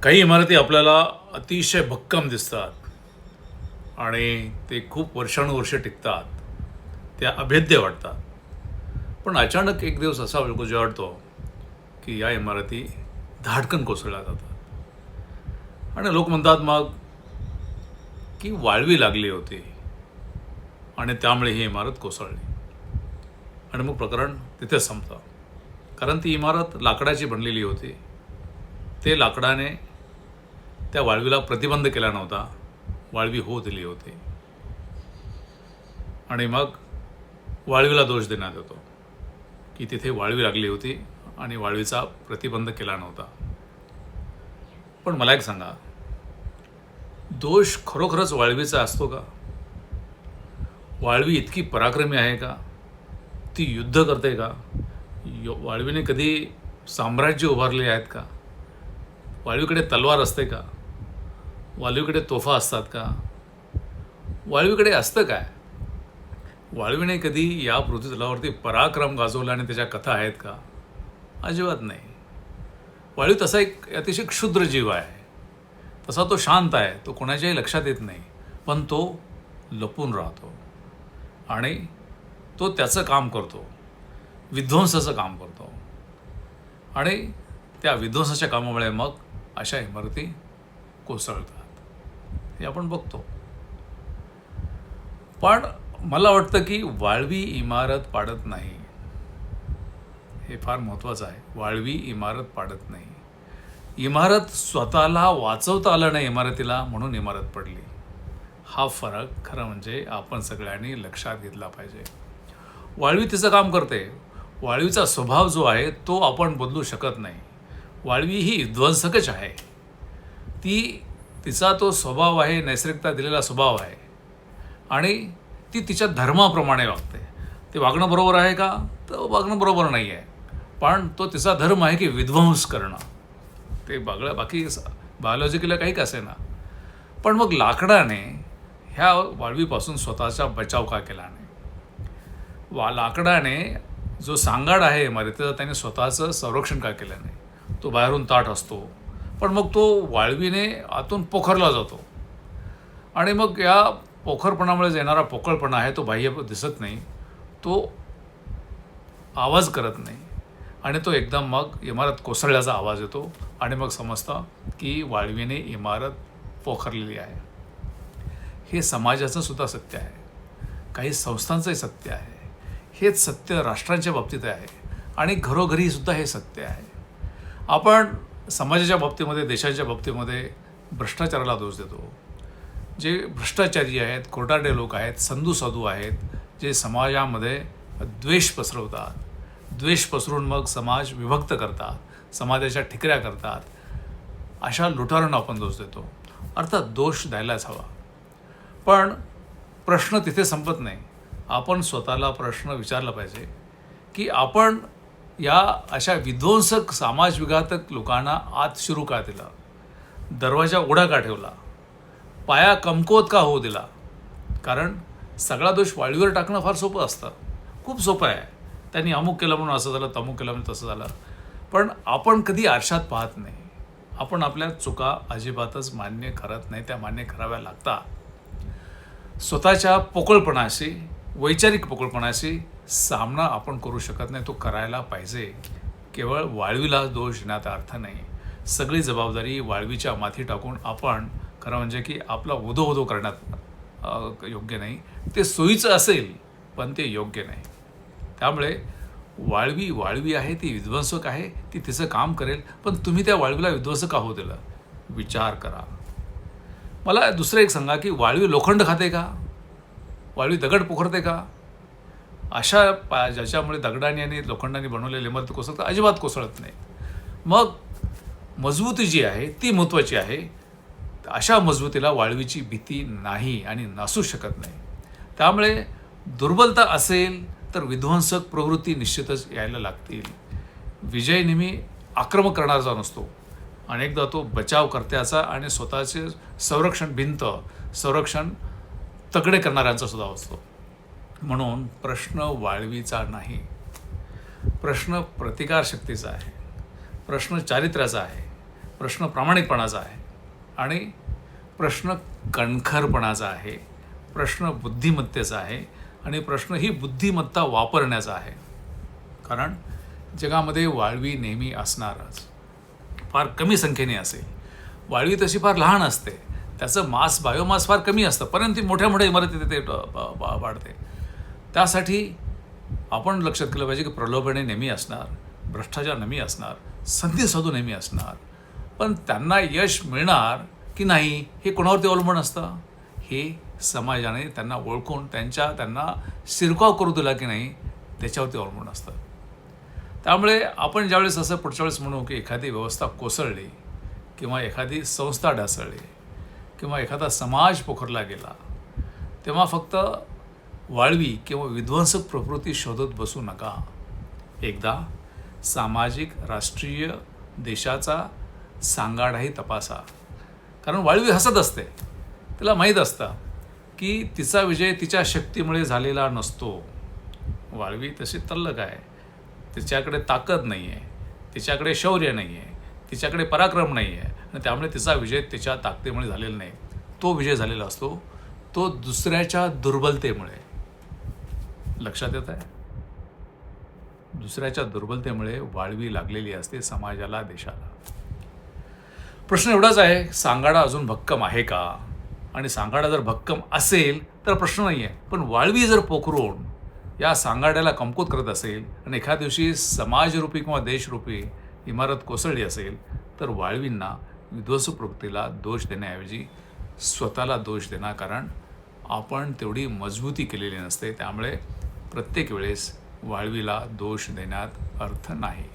काही इमारती आपल्याला अतिशय भक्कम दिसतात आणि ते खूप वर्षानुवर्षे टिकतात, त्या अभेद्य वाटतात. पण अचानक एक दिवस असा उजाडतो की या इमारती धाडकन कोसळल्या जातात आणि लोक म्हणतात मग की वाळवी लागली होती आणि त्यामुळे ही इमारत कोसळली. आणि मग प्रकरण तिथेच संपतं, कारण ती इमारत लाकडाची बनलेली होती. ते लाकडाने त्या वाळवीला प्रतिबंध केला नव्हता, वाळवी होऊ दिली होती. आणि मग वाळवीला दोष देण्यात येतो की तिथे वाळवी लागली होती आणि वाळवीचा प्रतिबंध केला नव्हता. पण मला एक सांगा, दोष खरोखरच वाळवीचा असतो का? वाळवी इतकी पराक्रमी आहे का? ती युद्ध करते का? वाळवीने कधी साम्राज्य उभारले आहेत का? वाळवीकडे तलवार असते का? वाळवीकडे तोफा असतात का? वाळवीकडे असतं काय? वाळवीने कधी या पृथ्वीतलावरती पराक्रम गाजवला आणि त्याच्या कथा आहेत का? अजिबात नाही. वाळवी तसा एक अतिशय क्षुद्र जीव आहे. तसा तो शांत आहे, तो कोणाच्याही लक्षात येत नाही, पण तो लपून राहतो आणि तो त्याचं काम करतो, विध्वंसाचं काम करतो. आणि त्या विध्वंसाच्या कामामुळे मग अशा इमारती कोसळतात, हे आपण बघतो. पण मला वाटतं की वाळवी इमारत पाडत नाही, हे फार महत्त्वाचं आहे. वाळवी इमारत पाडत नाही. इमारत स्वतःला वाचवता आलं नाही इमारतीला, म्हणून इमारत पडली. हा फरक खरं म्हणजे आपण सगळ्यांनी लक्षात घेतला पाहिजे. वाळवी तिचं काम करते. वाळवीचा स्वभाव जो आहे तो आपण बदलू शकत नाही. वाळवी ही विध्वंसकच आहे. तिचा तो स्वभाव आहे, नैसर्गिकता दिलेला स्वभाव आहे आणि ती तिच्या धर्माप्रमाणे वागते. ते वागणं बरोबर आहे का? तर वागणं बरोबर नाही आहे, पण तो तिचा धर्म आहे की विध्वंस करणं. ते बाकी बायोलॉजिकला काही का असेना. पण मग लाकडाने ह्या वाळवीपासून स्वतःचा बचाव का केला नाही? लाकडाने जो सांगाड आहे इमारतीचा, त्याने स्वतःचं संरक्षण का केलं नाही? तो बाहेरून ताठ असतो, पण मग तो वाळवीने आतून पोखरला जातो आणि मग या पोखरपणामुळे येणारा पोकळपणा आहे तो बाह्य दिसत नाही, तो आवाज करत नाही आणि तो एकदम मग इमारत कोसळल्याचा आवाज येतो आणि मग समजतं की वाळवीने इमारत पोखरलेली आहे. हे समाजाचं सुद्धा सत्य आहे, काही संस्थांचंही सत्य आहे. हेच सत्य राष्ट्रांच्या बाबतीत आहे आणि घरोघरी सुद्धा हे सत्य आहे. आपण समाजाच्या बाबतीमध्ये, देशाच्या बाबतीमध्ये भ्रष्टाचाराला दोष देतो. जे भ्रष्टाचारी आहेत, खोटारडे लोक आहेत, संधू साधू आहेत, जे समाजामध्ये द्वेष पसरवतात, द्वेष पसरून मग समाज विभक्त करतात, समाजाच्या ठिकऱ्या करतात, अशा लुटारांना आपण दोष देतो. अर्थात दोष द्यायलाच हवा, पण प्रश्न तिथे संपत नाही. आपण स्वतःला प्रश्न विचारला पाहिजे की आपण या अशा विध्वंसक, समाजविघातक लोकांना आत शिरू का दिला? दरवाजा उघडा का ठेवला? पाया कमकुवत का होऊ दिला? कारण सगळा दोष वाळवीवर टाकणं फार सोपं असतं, खूप सोपं आहे. त्यांनी अमुक केलं म्हणून असं झालं, तमुक केलं म्हणून तसं झालं. पण आपण कधी आरशात पाहत नाही. आपण आपल्या चुका अजिबातच मान्य करत नाही, त्या मान्य कराव्या लागतात. स्वतःच्या पोकळपणाशी, वैचारिक पोकळपणाशी सामना आपण करू शकत नाही, तो करायला पाहिजे. केवळ वाळवीला दोष देण्यात अर्थ नाही. सगळी जबाबदारी वाळवीच्या माथी टाकून आपण खरं म्हणजे की आपला उदो करण्यात योग्य नाही. ते सोयीचं असेल पण ते योग्य नाही. त्यामुळे वाळवी आहे, ती विध्वंसक आहे, ती तिचं काम करेल, पण तुम्ही त्या वाळवीला विध्वंसक का होऊ दिलं? विचार करा. मला दुसरं एक सांगा की वाळवी लोखंड खाते का? वाळवी दगड पोखरते का? अशा ज्याच्यामुळे दगडाने आणि लोखंडाने बनवलेले इमारती कोसळतात? अजिबात कोसळत नाही. मग मजबूती जी आहे ती महत्त्वाची आहे. अशा मजबूतीला वाळवीची भीती नाही आणि नसू शकत नाही. त्यामुळे दुर्बलता असेल तर विध्वंसक प्रवृत्ती निश्चितच यायला लागतील. विजय नेहमी आक्रमक करणारा नसतो, अनेकदा तो बचाव कर्त्याचा आणि स्वतःचे संरक्षण तगडे करणाऱ्यांचा सुद्धा असतो. म्हणून प्रश्न वाळवीचा नाही, प्रश्न प्रतिकारशक्तीचा आहे, प्रश्न चारित्र्याचा आहे, प्रश्न प्रामाणिकपणाचा आहे आणि प्रश्न कणखरपणाचा आहे, प्रश्न बुद्धिमत्तेचा आहे आणि प्रश्न ही बुद्धिमत्ता वापरण्याचा आहे. कारण जगामध्ये वाळवी नेहमी असणारच, फार कमी संख्येने असेल. वाळवी तशी फार लहान असते, त्याचं बायोमास फार कमी असतं, परंतु ती मोठ्या मोठ्या इमारतीत ते वाढते. त्यासाठी आपण लक्षात केलं पाहिजे की प्रलोभने नेहमी असणार, भ्रष्टाचार नेहमी असणार, संधी साधू नेहमी असणार. पण त्यांना यश मिळणार की नाही हे कोणावरती अवलंबून असतं, हे समाजाने त्यांना ओळखून त्यांना शिरकाव करू दिला की नाही त्याच्यावरती अवलंबून असतं. त्यामुळे आपण ज्यावेळेस असं पुढच्या वेळेस म्हणू की एखादी व्यवस्था कोसळली किंवा एखादी संस्था ढासळली किंवा एखादा समाज पोखरला गेला, तेव्हा फक्त वाळवी किंवा विध्वंसक प्रवृत्ती शोधत बसू नका. एकदा सामाजिक, राष्ट्रीय, देशाचा सांगाडाही तपासा. कारण वाळवी हसत असते, तिला माहीत असतं की तिचा विजय तिच्या शक्तीमुळे झालेला नसतो. वाळवी तशी तल्लख आहे, तिच्याकडे ताकद नाही आहे, तिच्याकडे शौर्य नाही आहे, तिच्याकडे पराक्रम नाही आहे आणि त्यामुळे तिचा विजय तिच्या ताकदीमुळे झालेला नाही. तो विजय झालेला असतो तो दुसऱ्याच्या दुर्बलतेमुळे. लक्षात येत आहे? दुसऱ्याच्या दुर्बलतेमुळे वाळवी लागलेली असते समाजाला, देशाला. प्रश्न एवढाच आहे, सांगाडा अजून भक्कम आहे का? आणि सांगाडा जर भक्कम असेल तर प्रश्न नाही आहे, पण वाळवी जर पोखरून या सांगाड्याला कमकुवत करत असेल आणि एखाद्या दिवशी समाजरूपी किंवा देशरूपी इमारत कोसळली असेल तर वाळवींना, विध्वंसक प्रवृत्तीला दोष देण्याऐवजी स्वतःला दोष देणार. कारण आपण तेवढी मजबूती केलेली नसते. त्यामुळे प्रत्येक वेळेस वाळवीला दोष देण्यात अर्थ नाही.